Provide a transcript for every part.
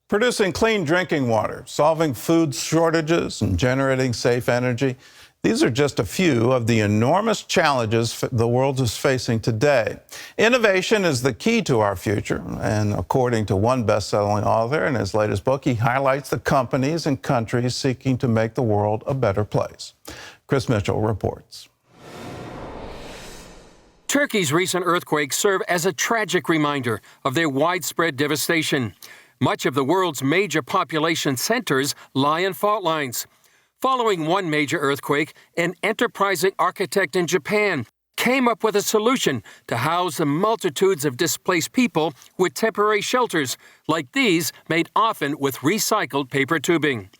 Producing clean drinking water, solving food shortages, and generating safe energy. These are just a few of the enormous challenges the world is facing today. Innovation is the key to our future, and according to one best-selling author in his latest book, he highlights the companies and countries seeking to make the world a better place. Chris Mitchell reports. Turkey's recent earthquakes serve as a tragic reminder of their widespread devastation. Much of the world's major population centers lie in fault lines. Following one major earthquake, an enterprising architect in Japan came up with a solution to house the multitudes of displaced people with temporary shelters, like these made often with recycled paper tubing.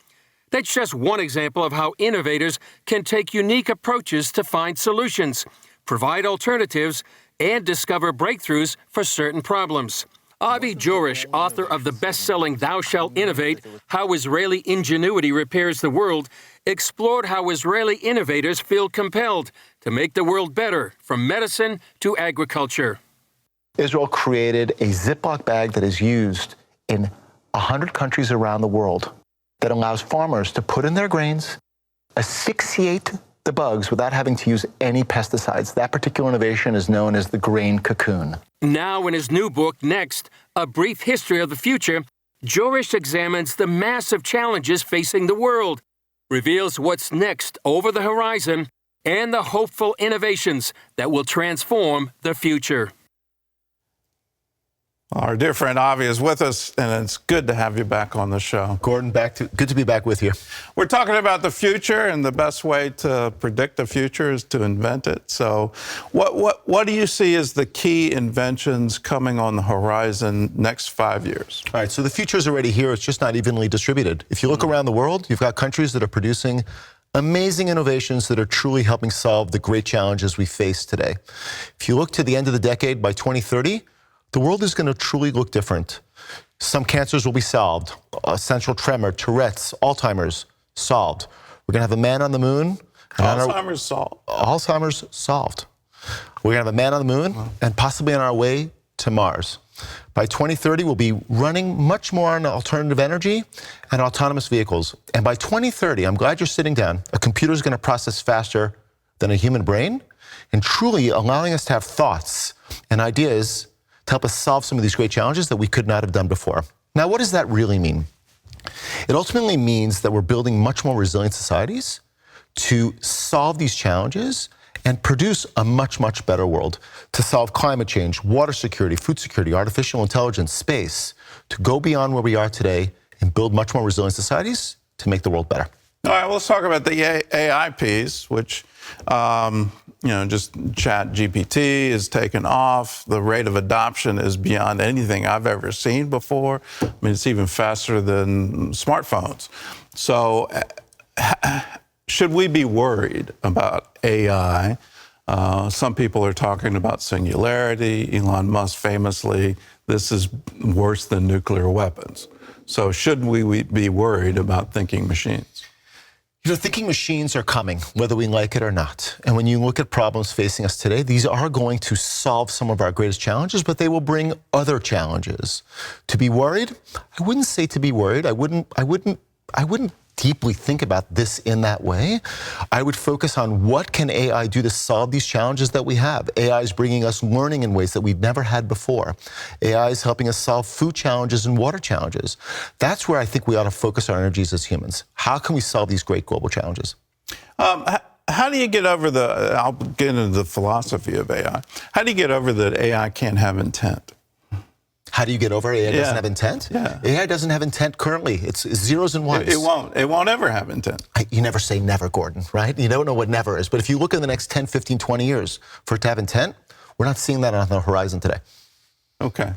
That's just one example of how innovators can take unique approaches to find solutions, provide alternatives, and discover breakthroughs for certain problems. Avi Jorish, author of the best-selling Thou Shalt Innovate, How Israeli Ingenuity Repairs the World, explored how Israeli innovators feel compelled to make the world better, from medicine to agriculture. Israel created a Ziploc bag that is used in 100 countries around the world that allows farmers to put in their grains, asphyxiate the bugs without having to use any pesticides. That particular innovation is known as the grain cocoon. Now in his new book, Next, A Brief History of the Future, Jorish examines the massive challenges facing the world, reveals what's next over the horizon, and the hopeful innovations that will transform the future. Our dear friend Avi is with us, and it's good to have you back on the show. Gordon, good to be back with you. We're talking about the future, and the best way to predict the future is to invent it. So what do you see as the key inventions coming on the horizon next 5 years? All right, so the future is already here. It's just not evenly distributed. If you look around the world, you've got countries that are producing amazing innovations that are truly helping solve the great challenges we face today. If you look to the end of the decade, by 2030, the world is going to truly look different. Some cancers will be solved. Essential tremor, Tourette's, Alzheimer's, solved. We're going to have a man on the moon. Alzheimer's solved. Alzheimer's solved. We're going to have a man on the moon and possibly on our way to Mars. By 2030, we'll be running much more on alternative energy and autonomous vehicles. And by 2030, I'm glad you're sitting down, a computer is going to process faster than a human brain and truly allowing us to have thoughts and ideas to help us solve some of these great challenges that we could not have done before. Now, what does that really mean? It ultimately means that we're building much more resilient societies to solve these challenges and produce a much, much better world, to solve climate change, water security, food security, artificial intelligence, space, to go beyond where we are today and build much more resilient societies to make the world better. All right, let's talk about the AI piece, which, just Chat GPT is taken off. The rate of adoption is beyond anything I've ever seen before. I mean, it's even faster than smartphones. So should we be worried about AI? Some people are talking about singularity. Elon Musk famously, this is worse than nuclear weapons. So should we be worried about thinking machines? You know, thinking machines are coming, whether we like it or not. And when you look at problems facing us today, these are going to solve some of our greatest challenges, but they will bring other challenges. To be worried? I wouldn't say to be worried. I wouldn't deeply think about this in that way. I would focus on what can AI do to solve these challenges that we have. AI is bringing us learning in ways that we've never had before. AI is helping us solve food challenges and water challenges. That's where I think we ought to focus our energies as humans. How can we solve these great global challenges? How do you get over I'll get into the philosophy of AI. How do you get over that AI can't have intent? How do you get over AI doesn't have intent? Yeah. AI doesn't have intent currently. It's zeros and ones. It won't ever have intent. You never say never, Gordon, right? You don't know what never is. But if you look in the next 10, 15, 20 years for it to have intent, we're not seeing that on the horizon today. Okay.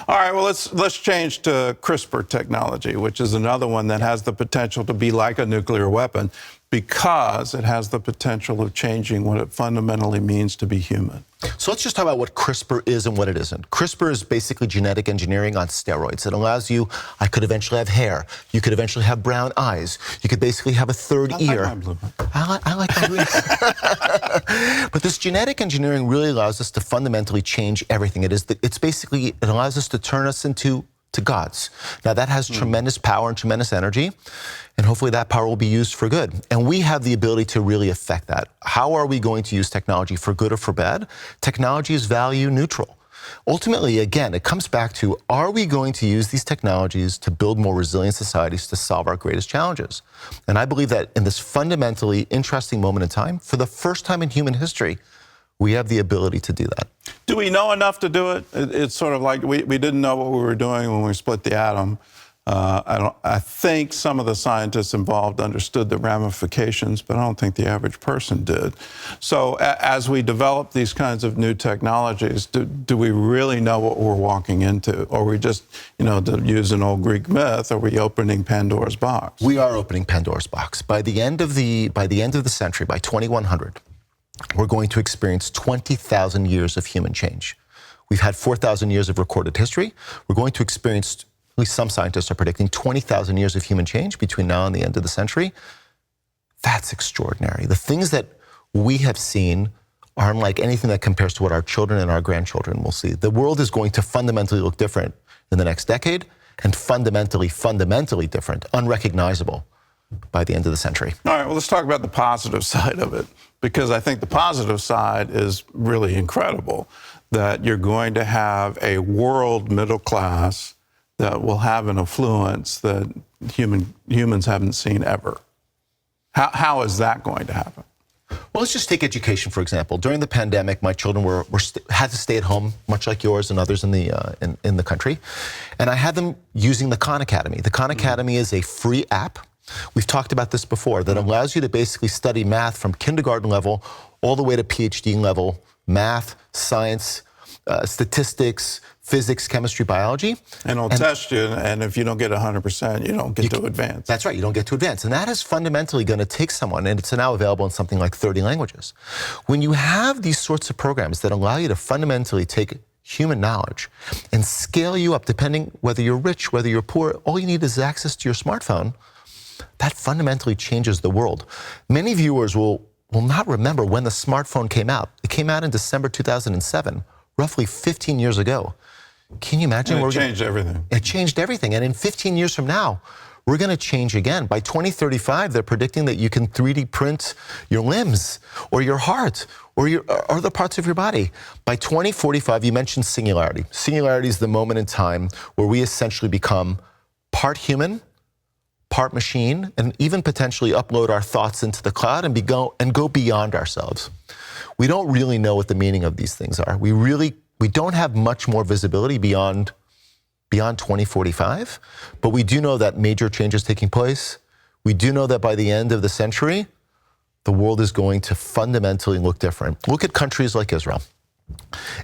All right, well, let's change to CRISPR technology, which is another one that has the potential to be like a nuclear weapon because it has the potential of changing what it fundamentally means to be human. So let's just talk about what CRISPR is and what it isn't. CRISPR is basically genetic engineering on steroids. It allows you, I could eventually have hair. You could eventually have brown eyes. You could basically have a third ear. Like my blue. I like my blue. But this genetic engineering really allows us to fundamentally change everything. It allows us to turn us into to gods. Now that has tremendous power and tremendous energy, and hopefully that power will be used for good. And we have the ability to really affect that. How are we going to use technology for good or for bad? Technology is value neutral. Ultimately, again, it comes back to, are we going to use these technologies to build more resilient societies to solve our greatest challenges? And I believe that in this fundamentally interesting moment in time, for the first time in human history, we have the ability to do that. Do we know enough to do it? It's sort of like we didn't know what we were doing when we split the atom. I think some of the scientists involved understood the ramifications, but I don't think the average person did. So as we develop these kinds of new technologies, do we really know what we're walking into? Or are we just, to use an old Greek myth, are we opening Pandora's box? We are opening Pandora's box. By the end of the century, by 2100, we're going to experience 20,000 years of human change. We've had 4,000 years of recorded history. We're going to experience, at least some scientists are predicting, 20,000 years of human change between now and the end of the century. That's extraordinary. The things that we have seen are unlike anything that compares to what our children and our grandchildren will see. The world is going to fundamentally look different in the next decade, and fundamentally different, unrecognizable by the end of the century. All right, well, let's talk about the positive side of it, because I think the positive side is really incredible, that you're going to have a world middle class that will have an affluence that humans haven't seen ever. How is that going to happen? Well, let's just take education, for example. During the pandemic, my children had to stay at home, much like yours and others in the country. And I had them using the Khan Academy. The Khan Academy is a free app. We've talked about this before, that allows you to basically study math from kindergarten level all the way to PhD level, math, science, statistics, physics, chemistry, biology. And it'll test you, and if you don't get 100%, you don't get to advance. That's right, you don't get to advance. And that is fundamentally going to take someone, and it's now available in something like 30 languages. When you have these sorts of programs that allow you to fundamentally take human knowledge and scale you up, depending whether you're rich, whether you're poor, all you need is access to your smartphone, that fundamentally changes the world. Many viewers will not remember when the smartphone came out. It came out in December 2007, roughly 15 years ago. Can you imagine? And it changed everything. It changed everything. And in 15 years from now, we're going to change again. By 2035, they're predicting that you can 3D print your limbs or your heart or other parts of your body. By 2045, you mentioned singularity. Singularity is the moment in time where we essentially become part human, part machine, and even potentially upload our thoughts into the cloud and go beyond ourselves. We don't really know what the meaning of these things are. We don't have much more visibility beyond 2045, but we do know that major change is taking place. We do know that by the end of the century, the world is going to fundamentally look different. Look at countries like Israel.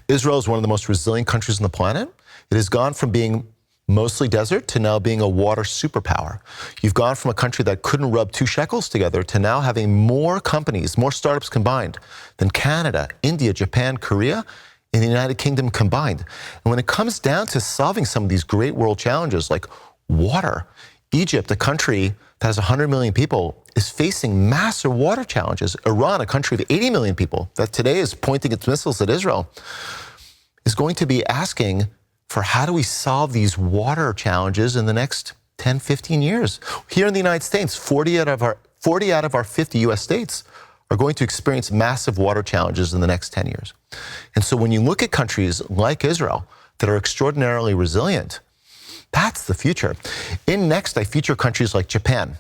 Israel is one of the most resilient countries on the planet. It has gone from being mostly desert to now being a water superpower. You've gone from a country that couldn't rub 2 shekels together to now having more companies, more startups combined than Canada, India, Japan, Korea, and the United Kingdom combined. And when it comes down to solving some of these great world challenges like water, Egypt, a country that has 100 million people, is facing massive water challenges. Iran, a country of 80 million people that today is pointing its missiles at Israel, is going to be asking for how do we solve these water challenges in the next 10, 15 years. Here in the United States, 40 out of our 50 U.S. states are going to experience massive water challenges in the next 10 years. And so when you look at countries like Israel that are extraordinarily resilient, that's the future. In Next, I feature countries like Japan.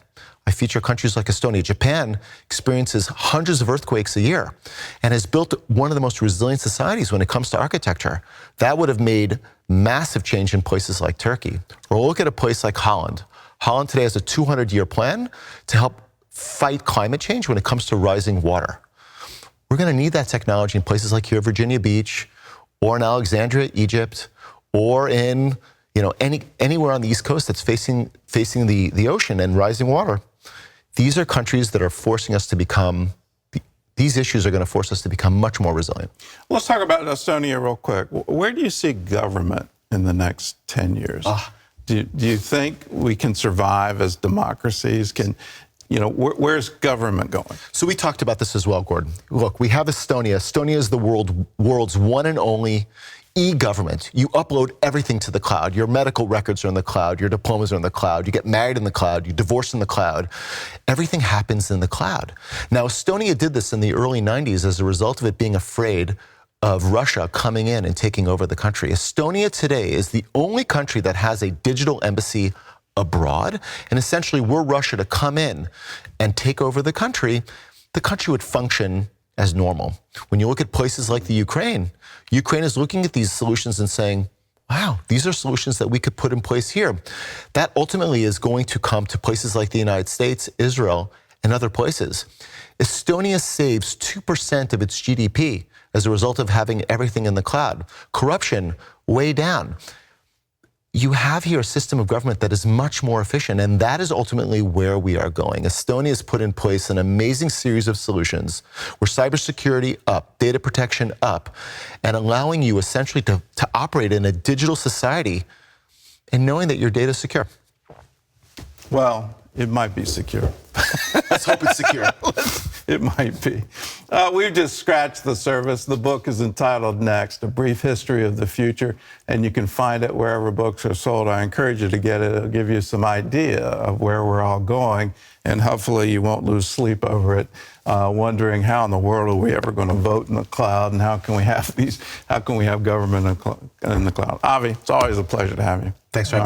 I feature countries like Estonia. Japan experiences hundreds of earthquakes a year and has built one of the most resilient societies when it comes to architecture. That would have made massive change in places like Turkey. Or look at a place like Holland. Holland today has a 200-year plan to help fight climate change when it comes to rising water. We're going to need that technology in places like here, Virginia Beach, or in Alexandria, Egypt, or in anywhere on the East Coast that's facing the ocean and rising water. These are countries that are forcing us to become, these issues are going to force us to become much more resilient. Let's talk about Estonia real quick. Where do you see government in the next 10 years? Do you think we can survive as democracies? Where's government going? So we talked about this as well, Gordon. Look, we have Estonia. Estonia is the world's one and only e-government. You upload everything to the cloud. Your medical records are in the cloud. Your diplomas are in the cloud. You get married in the cloud. You divorce in the cloud. Everything happens in the cloud. Now, Estonia did this in the early 90s as a result of it being afraid of Russia coming in and taking over the country. Estonia today is the only country that has a digital embassy abroad. And essentially, were Russia to come in and take over the country would function as normal. When you look at places like the Ukraine is looking at these solutions and saying, wow, these are solutions that we could put in place here. That ultimately is going to come to places like the United States, Israel, and other places. Estonia saves 2% of its GDP as a result of having everything in the cloud. Corruption, way down. You have here a system of government that is much more efficient, and that is ultimately where we are going. Estonia has put in place an amazing series of solutions where cybersecurity up, data protection up, and allowing you essentially to operate in a digital society and knowing that your data is secure. Well, it might be secure. Let's hope it's secure. It might be. We've just scratched the surface. The book is entitled Next, A Brief History of the Future, and you can find it wherever books are sold. I encourage you to get it. It'll give you some idea of where we're all going, and hopefully you won't lose sleep over it, wondering how in the world are we ever going to vote in the cloud, and how can we have government in the cloud. Avi, it's always a pleasure to have you. Thanks for having me.